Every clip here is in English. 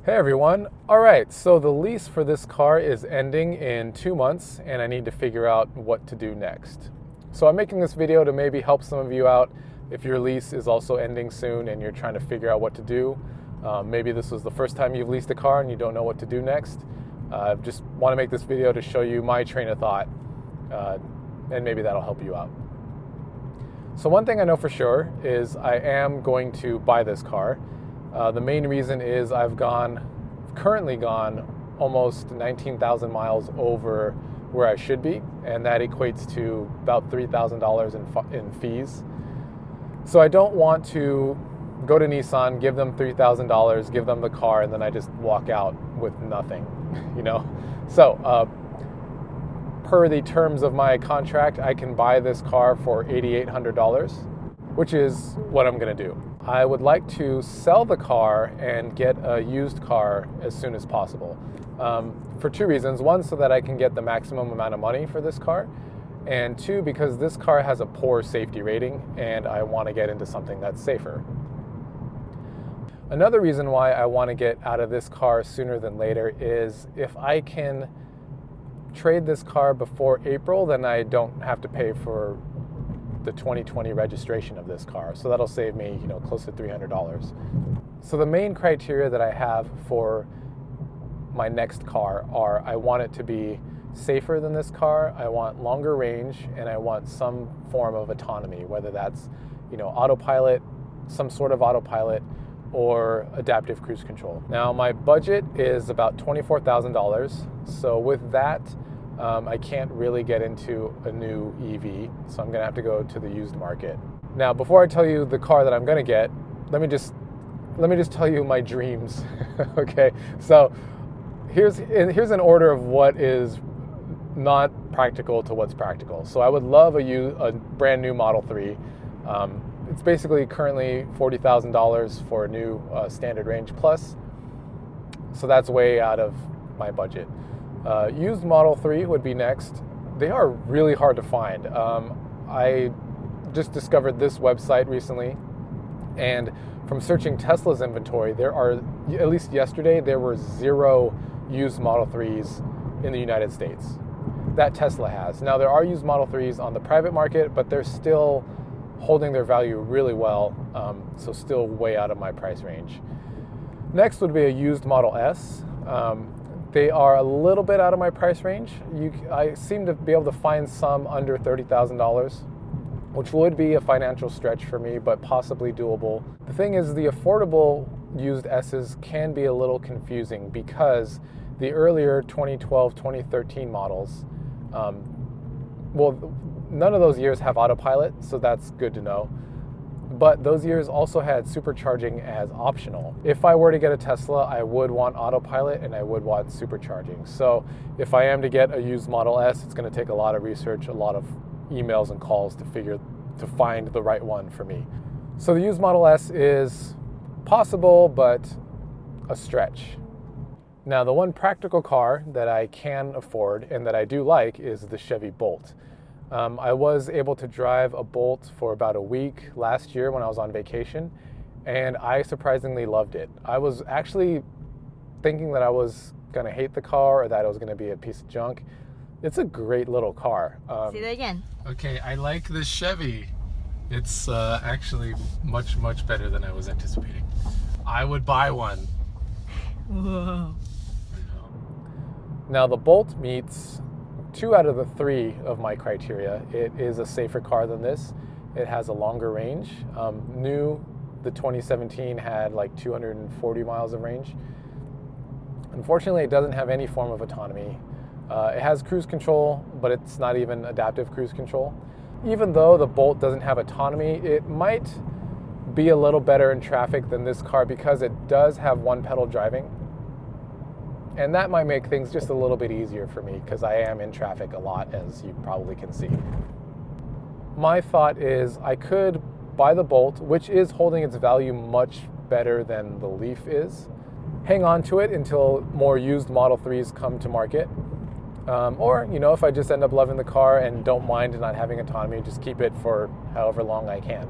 Hey everyone. All right, so the lease for this car is ending in 2 months and I need to figure out what to do next. So I'm making this video to maybe help some of you out if your lease is also ending soon and you're trying to figure out what to do. Maybe this was the first time you've leased a car and you don't know what to do next. I just want to make this video to show you my train of thought and maybe that'll help you out. So one thing I know for sure is I am going to buy this car. The main reason is I've currently gone almost 19,000 miles over where I should be, and that equates to about $3,000 in fees. So I don't want to go to Nissan, give them $3,000, give them the car, and then I just walk out with nothing, you know? So per the terms of my contract, I can buy this car for $8,800, which is what I'm gonna do. I would like to sell the car and get a used car as soon as possible for two reasons. One, so that I can get the maximum amount of money for this car, and two, because this car has a poor safety rating and I want to get into something that's safer. Another reason why I want to get out of this car sooner than later is if I can trade this car before April, then I don't have to pay for the 2020 registration of this car. So that'll save me, close to $300. So the main criteria that I have for my next car are I want it to be safer than this car, I want longer range, and I want some form of autonomy, whether that's, autopilot, some sort of autopilot, or adaptive cruise control. Now my budget is about $24,000. So with that, I can't really get into a new EV, so I'm gonna have to go to the used market. Now, before I tell you the car that I'm gonna get, let me just tell you my dreams. Okay, so here's an order of what is not practical to what's practical. So I would love a brand new Model 3. It's basically currently $40,000 for a new standard range plus, so that's way out of my budget. Used Model 3 would be next. They are really hard to find. I just discovered this website recently, and from searching Tesla's inventory, at least yesterday, there were 0 used Model 3s in the United States that Tesla has. Now, there are used Model 3s on the private market, but they're still holding their value really well, so still way out of my price range. Next would be a used Model S. They are a little bit out of my price range. I seem to be able to find some under $30,000, which would be a financial stretch for me, but possibly doable. The thing is, the affordable used S's can be a little confusing because the earlier 2012, 2013 models, none of those years have autopilot, so that's good to know. But those years also had supercharging as optional. If I were to get a Tesla, I would want autopilot and I would want supercharging. So if I am to get a used Model S, it's going to take a lot of research, a lot of emails and calls to find the right one for me. So the used Model S is possible, but a stretch. Now, the one practical car that I can afford and that I do like is the Chevy Bolt. I was able to drive a Bolt for about a week last year when I was on vacation, and I surprisingly loved it. I was actually thinking that I was going to hate the car or that it was going to be a piece of junk. It's a great little car. Say that again. Okay, I like this Chevy. It's actually much, much better than I was anticipating. I would buy one. Whoa. Now, the Bolt meets 2 out of the 3 of my criteria. It is a safer car than this. It has a longer range. The 2017 had like 240 miles of range. Unfortunately, it doesn't have any form of autonomy. It has cruise control, but it's not even adaptive cruise control. Even though the Bolt doesn't have autonomy, it might be a little better in traffic than this car because it does have one pedal driving. And that might make things just a little bit easier for me because I am in traffic a lot, as you probably can see. My thought is I could buy the Bolt, which is holding its value much better than the Leaf is, hang on to it until more used Model 3s come to market. Or, if I just end up loving the car and don't mind not having autonomy, just keep it for however long I can.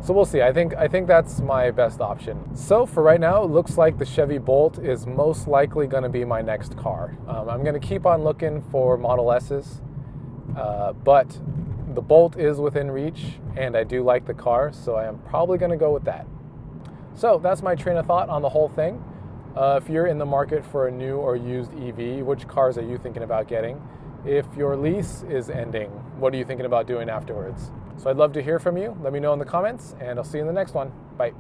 So we'll see. I think that's my best option. So for right now, it looks like the Chevy Bolt is most likely going to be my next car. I'm going to keep on looking for Model S's, but the Bolt is within reach, and I do like the car, so I am probably going to go with that. So that's my train of thought on the whole thing. If you're in the market for a new or used EV, which cars are you thinking about getting? If your lease is ending, what are you thinking about doing afterwards? So I'd love to hear from you. Let me know in the comments, and I'll see you in the next one. Bye.